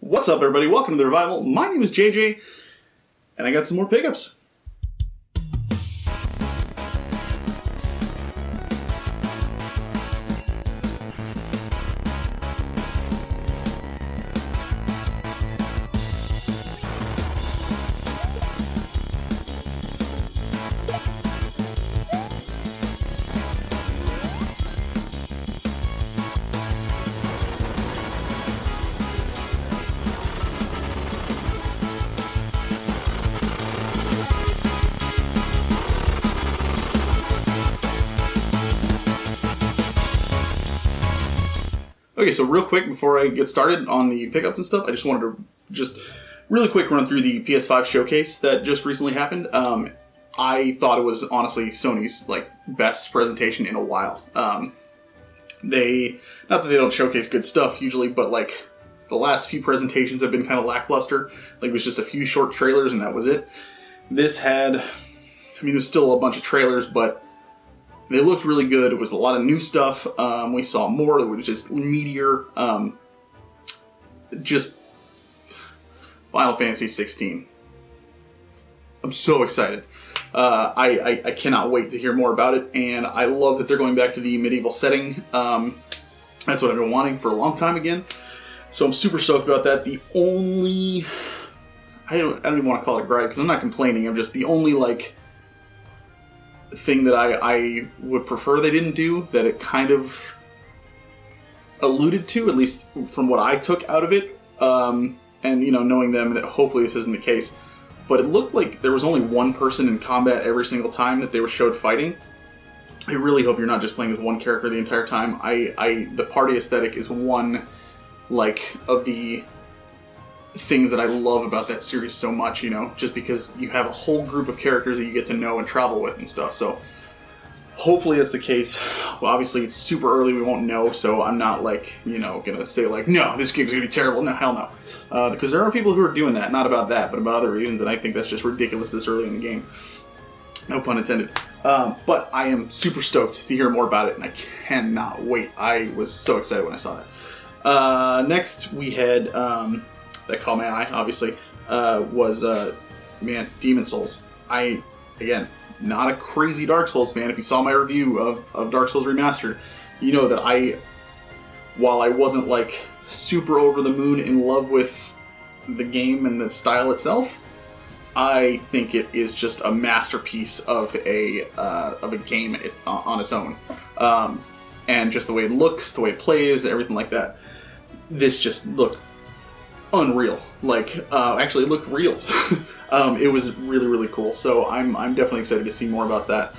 What's up, everybody? Welcome to The Revival. My name is JJ, and I got some more pickups. Okay, so real quick before I get started on the pickups and stuff, I just wanted to really quick run through the PS5 Showcase that just recently happened. I thought it was honestly Sony's best presentation in a while. Not that they don't showcase good stuff usually, but the last few presentations have been kind of lackluster. It was just a few short trailers and that was it. This had, it was still a bunch of trailers, but they looked really good. It was a lot of new stuff. We saw more. It was just meatier. Just Final Fantasy 16. I'm so excited. I cannot wait to hear more about it, and I love that they're going back to the medieval setting. That's what I've been wanting for a long time again. So I'm super stoked about that. The only... I don't even want to call it a gripe, because I'm not complaining. I'm just the only, thing that I would prefer they didn't do, that it kind of alluded to, at least from what I took out of it, and knowing them, that hopefully this isn't the case, but it looked like there was only one person in combat every single time that they were showed fighting. I really hope you're not just playing as one character the entire time. The party aesthetic is one of the things that I love about that series so much, just because you have a whole group of characters that you get to know and travel with and stuff. So hopefully that's the case. Well, obviously it's super early, we won't know, so I'm not gonna say no, this game's gonna be terrible. No, hell no. Because there are people who are doing that, not about that, but about other reasons, and I think that's just ridiculous this early in the game. No pun intended. But I am super stoked to hear more about it, and I cannot wait. I was so excited when I saw that. Next we had that caught my eye, obviously, was, Demon Souls. Again, not a crazy Dark Souls fan. If you saw my review of Dark Souls Remastered, you know that while I wasn't, super over the moon in love with the game and the style itself, I think it is just a masterpiece of a game on its own. And just the way it looks, the way it plays, everything like that. This just looked unreal. Actually it looked real. It was really, really cool. So I'm definitely excited to see more about that.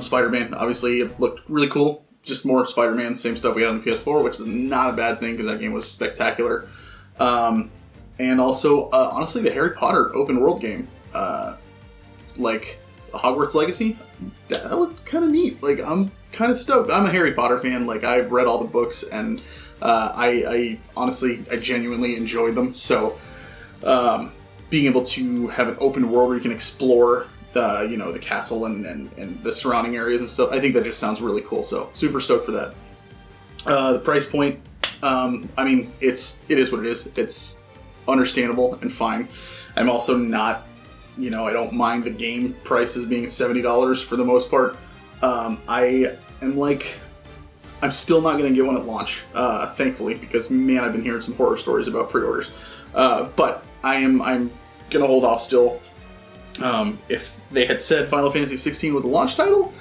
Spider-Man, obviously it looked really cool. Just more Spider-Man, same stuff we had on the PS4, which is not a bad thing because that game was spectacular. And also, honestly, the Harry Potter open world game, Hogwarts Legacy, that looked kind of neat. I'm kind of stoked. I'm a Harry Potter fan. I've read all the books, and I honestly, I genuinely enjoyed them. So, being able to have an open world where you can explore the castle and the surrounding areas and stuff, I think that just sounds really cool. So, super stoked for that. The price point, it is what it is. It's understandable and fine. I'm also not, I don't mind the game prices being $70 for the most part. I'm still not going to get one at launch, thankfully, because man, I've been hearing some horror stories about pre-orders. But I'm going to hold off still. If they had said Final Fantasy 16 was a launch title,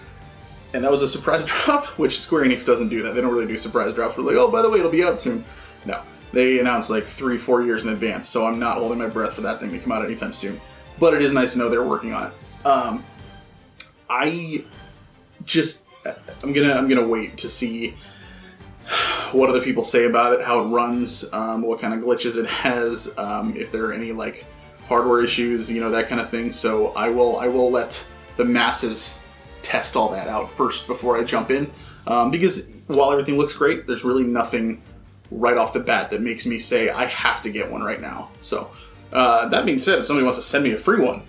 and that was a surprise drop, which Square Enix doesn't do that. They don't really do surprise drops. We're oh, by the way, it'll be out soon. No. They announced 3-4 years in advance, so I'm not holding my breath for that thing to come out anytime soon. But it is nice to know they're working on it. I'm gonna wait to see what other people say about it, how it runs, what kind of glitches it has, if there are any hardware issues, that kind of thing. So I will let the masses test all that out first before I jump in, because while everything looks great, there's really nothing right off the bat that makes me say I have to get one right now. So that being said, if somebody wants to send me a free one,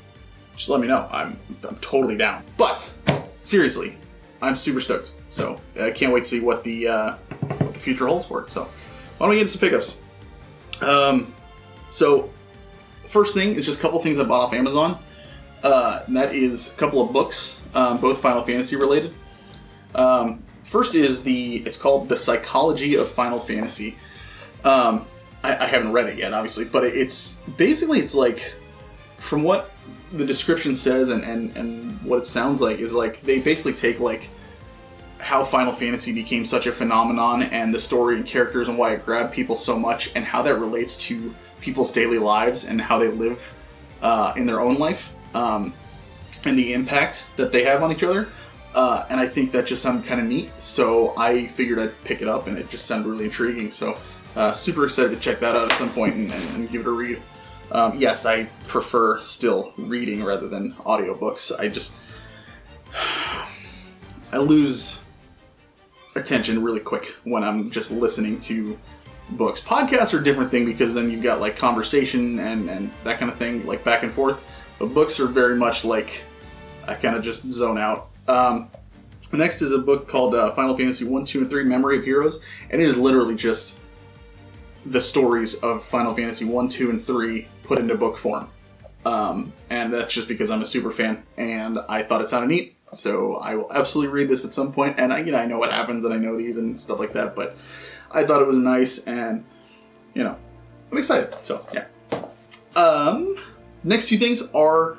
just let me know. I'm totally down. But seriously, I'm super stoked. So I can't wait to see what the future holds for it. So why don't we get into some pickups? So, first thing is just a couple things I bought off Amazon. And that is a couple of books, both Final Fantasy related. First is it's called The Psychology of Final Fantasy. I haven't read it yet, obviously, but it's like, from what the description says and what it sounds like, is like they basically take like how Final Fantasy became such a phenomenon and the story and characters and why it grabbed people so much and how that relates to people's daily lives and how they live in their own life, and the impact that they have on each other. And I think that just sounded kind of neat, so I figured I'd pick it up, and it just sounded really intriguing. So super excited to check that out at some point and give it a read. Yes, I prefer still reading rather than audiobooks. I lose attention really quick when I'm just listening to books. Podcasts are a different thing because then you've got like conversation and that kind of thing, like back and forth. But books are very much like I kind of just zone out. Next is a book called Final Fantasy 1, 2, and 3 Memory of Heroes, and it is literally just the stories of Final Fantasy 1, 2, and 3 put into book form. And that's just because I'm a super fan, and I thought it sounded neat, so I will absolutely read this at some point. And I know what happens, and I know these and stuff like that, but I thought it was nice, and I'm excited. So yeah. Next two things are,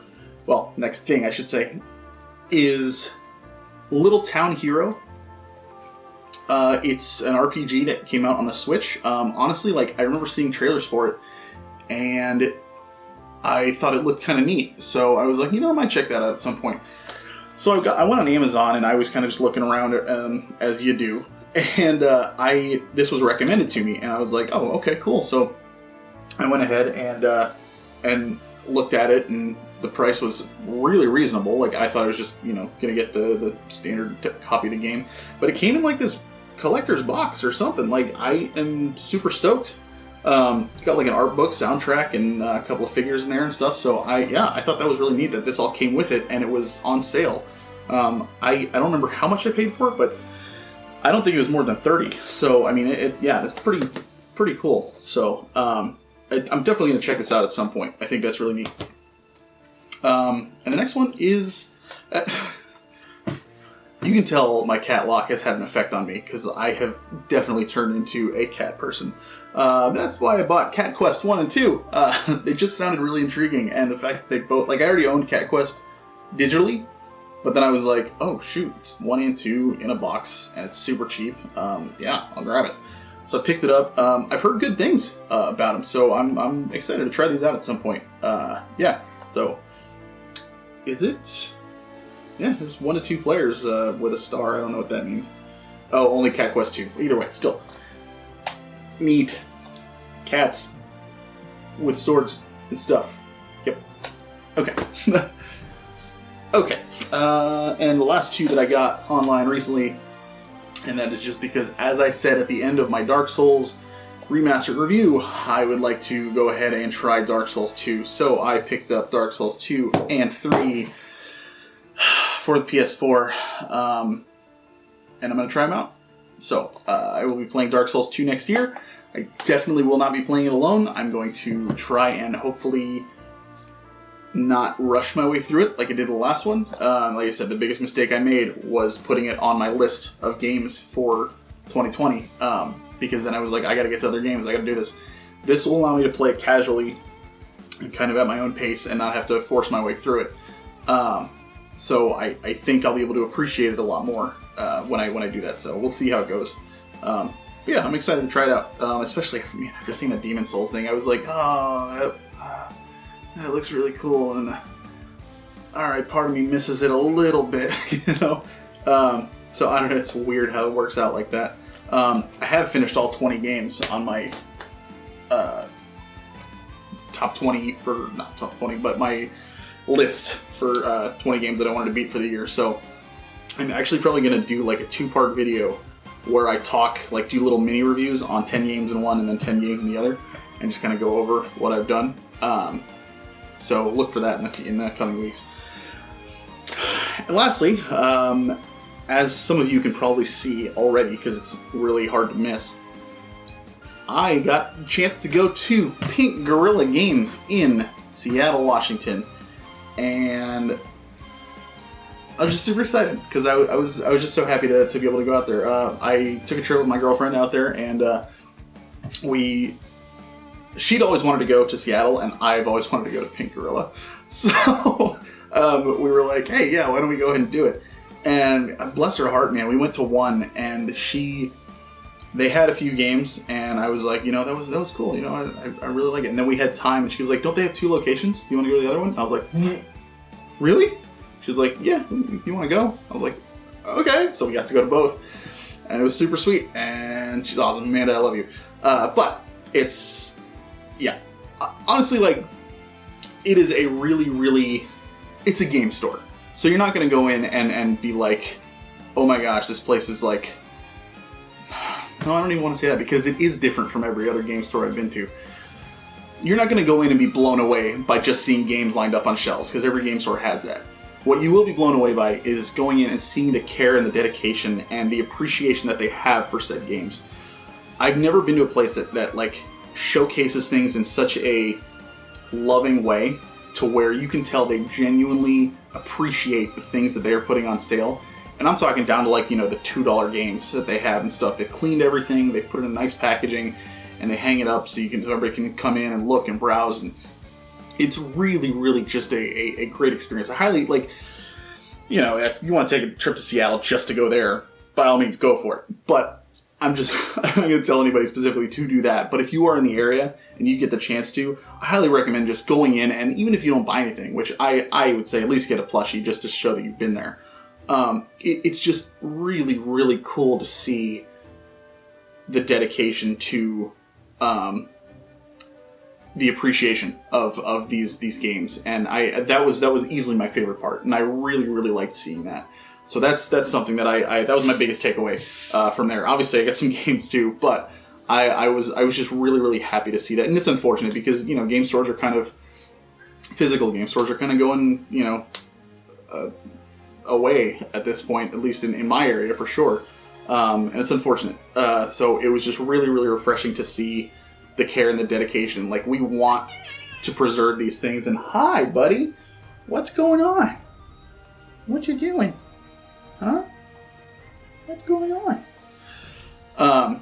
next thing I should say is Little Town Hero. It's an RPG that came out on the Switch. Honestly, I remember seeing trailers for it, and I thought it looked kind of neat. So I was like, I might check that out at some point. So I went on Amazon, and I was kind of just looking around, as you do. And this was recommended to me, and I was like, oh, okay, cool. So I went ahead and looked at it, and the price was really reasonable. I thought I was just, going to get the standard copy of the game. But it came in this collector's box or something. I am super stoked. Got an art book, soundtrack, and a couple of figures in there and stuff. So I thought that was really neat that this all came with it, and it was on sale. I don't remember how much I paid for it, but I don't think it was more than $30. So, I mean, it's pretty cool. So, I'm definitely going to check this out at some point. I think that's really neat. And the next one is... you can tell my cat lock has had an effect on me, because I have definitely turned into a cat person. That's why I bought Cat Quest 1 and 2. They just sounded really intriguing, and the fact that they both... I already owned Cat Quest digitally, but then I was like, oh shoot, it's 1 and 2 in a box, and it's super cheap. Yeah, I'll grab it. So I picked it up. I've heard good things about them, so I'm excited to try these out at some point. Yeah, so... Is it? Yeah, there's 1 to 2 players with a star. I don't know what that means. Oh, only Cat Quest 2. Either way, still. Neat. Cats with swords and stuff. Yep. Okay. Okay. And the last two that I got online recently, and that is just because, as I said at the end of my Dark Souls Remastered review, I would like to go ahead and try Dark Souls 2. So I picked up Dark Souls 2 and 3 for the PS4, and I'm going to try them out. So I will be playing Dark Souls 2 next year. I definitely will not be playing it alone. I'm going to try and hopefully not rush my way through it like I did the last one. Like I said, the biggest mistake I made was putting it on my list of games for 2020. Because then I was like, I gotta get to other games, I gotta do this. This will allow me to play it casually and kind of at my own pace and not have to force my way through it. So I think I'll be able to appreciate it a lot more when I do that. So we'll see how it goes. But yeah, I'm excited to try it out. Especially after seeing that Demon Souls thing, I was like, oh, that looks really cool. And alright, part of me misses it a little bit, So I don't know, it's weird how it works out like that. I have finished all 20 games on my top 20 for, not top 20, but my list for 20 games that I wanted to beat for the year. So I'm actually probably going to do a 2-part video where I talk, do little mini reviews on 10 games in one and then 10 games in the other, and just kind of go over what I've done. So look for that in the coming weeks. And lastly, as some of you can probably see already, because it's really hard to miss, I got a chance to go to Pink Gorilla Games in Seattle, Washington, and I was just super excited because I was just so happy to be able to go out there. I took a trip with my girlfriend out there, and she'd always wanted to go to Seattle, and I've always wanted to go to Pink Gorilla. So we were like, hey, yeah, why don't we go ahead and do it? And bless her heart, man, we went to one, and they had a few games, and I was like, that was cool. I really like it. And then we had time, and she was like, don't they have 2 locations? Do you want to go to the other one? And I was like, really? She was like, yeah, you want to go? I was like, okay. So we got to go to both, and it was super sweet, and she's awesome. Amanda, I love you. But it's, yeah, honestly, like, it is a really, really, it's a game store. So you're not going to go in and be like, oh my gosh, this place is like, no, I don't even want to say that, because it is different from every other game store I've been to. You're not going to go in and be blown away by just seeing games lined up on shelves, because every game store has that. What you will be blown away by is going in and seeing the care and the dedication and the appreciation that they have for said games. I've never been to a place that like showcases things in such a loving way to where you can tell they genuinely appreciate the things that they're putting on sale. And I'm talking down to like, the $2 games that they have and stuff. They've cleaned everything, they put it in nice packaging, and they hang it up so everybody can come in and look and browse. And it's really, really just a great experience. I highly, like, if you want to take a trip to Seattle just to go there, by all means, go for it. But I'm not going to tell anybody specifically to do that. But if you are in the area and you get the chance to, I highly recommend just going in, and even if you don't buy anything, which I would say at least get a plushie just to show that you've been there. It's just really, really cool to see the dedication to the appreciation of these games, and that was easily my favorite part, and I really, really liked seeing that. So that's something that that was my biggest takeaway from there. Obviously, I got some games too, but I was just really, really happy to see that, and it's unfortunate because game stores are kind of physical game stores are kind of going away at this point, at least in my area for sure, and it's unfortunate. So it was just really, really refreshing to see the care and the dedication. Like, we want to preserve these things. And hi, buddy, what's going on? What you doing? Huh? What's going on?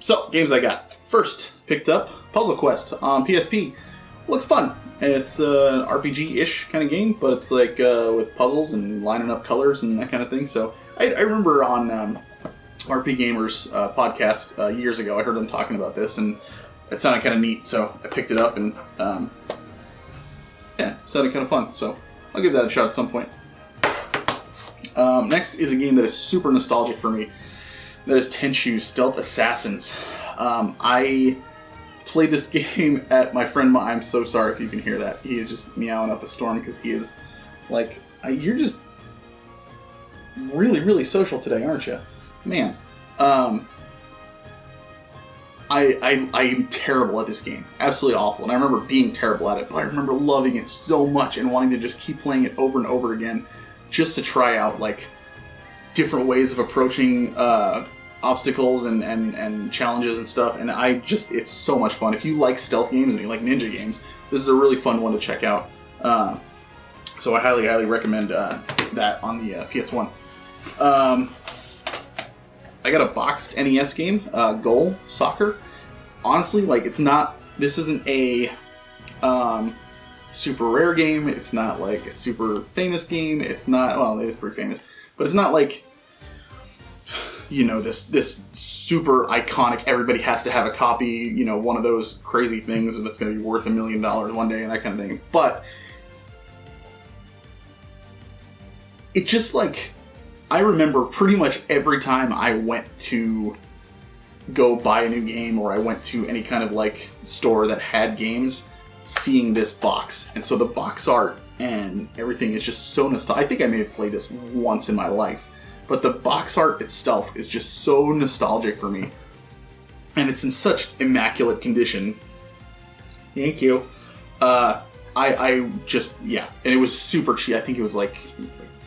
So games I got. First, picked up Puzzle Quest on PSP. Looks fun. It's an RPG-ish kind of game, but it's like with puzzles and lining up colors and that kind of thing. So I remember on RP Gamer's podcast years ago, I heard them talking about this, and it sounded kind of neat, so I picked it up, and yeah, it sounded kind of fun. So I'll give that a shot at some point. Next is a game that is super nostalgic for me. That is Tenchu Stealth Assassins. I played this game at my friend. I'm so sorry if you can hear that. He is just meowing up a storm because he is like, you're just really, really social today, aren't you? Man. I'm terrible at this game. Absolutely awful. And I remember being terrible at it, but I remember loving it so much and wanting to just keep playing it over and over again just to try out, like, different ways of approaching obstacles and challenges and stuff. And it's so much fun. If you like stealth games and you like ninja games, this is a really fun one to check out. So I highly, highly recommend that on the PS1. I got a boxed NES game, Goal Soccer. Honestly, like, this isn't a super rare game. It's not like a super famous game. It's not, well, it is pretty famous, but it's not like, this super iconic, everybody has to have a copy, one of those crazy things that's going to be worth $1 million one day and that kind of thing. But it just, like, I remember pretty much every time I went to go buy a new game, or I went to any kind of like store that had games, seeing this box. And so the box art and everything is just so nostalgic. I think I may have played this once in my life, but the box art itself is just so nostalgic for me. And it's in such immaculate condition. Thank you. I just, yeah. And it was super cheap. I think it was like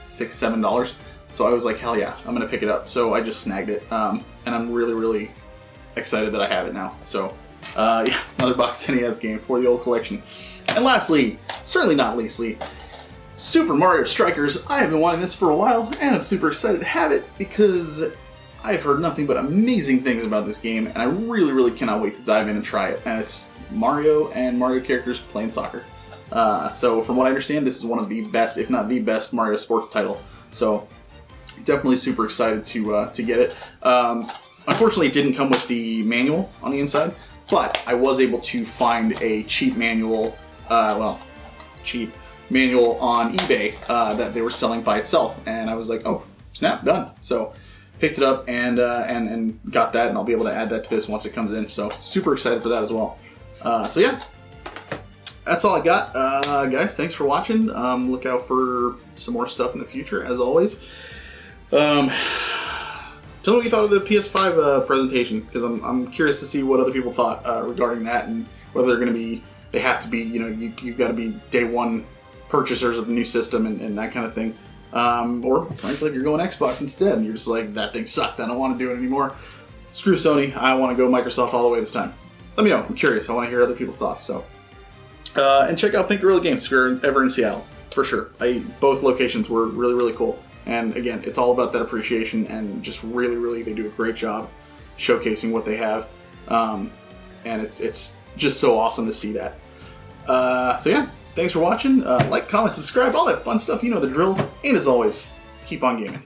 $6, $7. So I was like, hell yeah, I'm going to pick it up. So I just snagged it. And I'm really, really excited that I have it now. So, yeah, another box NES game for the old collection. And lastly, certainly not leastly, Super Mario Strikers. I have been wanting this for a while, and I'm super excited to have it because I've heard nothing but amazing things about this game, and I really, really cannot wait to dive in and try it. And it's Mario and Mario characters playing soccer. So from what I understand, this is one of the best, if not the best, Mario sports title. So definitely super excited to get it. Unfortunately, it didn't come with the manual on the inside, but I was able to find a cheap manual, cheap manual on eBay that they were selling by itself, and I was like, oh, snap, done. So picked it up and got that, and I'll be able to add that to this once it comes in. So super excited for that as well. So yeah, that's all I got. Guys, thanks for watching. Look out for some more stuff in the future, as always. Tell me what you thought of the PS5 presentation, because I'm curious to see what other people thought regarding that, and whether they're going to be, they have to be, you know, you've got to be day one purchasers of the new system and that kind of thing. Or frankly, if you're going Xbox instead, and you're just like, that thing sucked, I don't want to do it anymore. Screw Sony, I want to go Microsoft all the way this time. Let me know, I'm curious, I want to hear other people's thoughts. So, and check out Pink Gorilla Games if you're ever in Seattle, for sure. Both locations were really, really cool. And again, it's all about that appreciation, and just really, really, they do a great job showcasing what they have. And it's just so awesome to see that. So yeah, thanks for watching. Like, comment, subscribe, all that fun stuff. You know the drill. And as always, keep on gaming.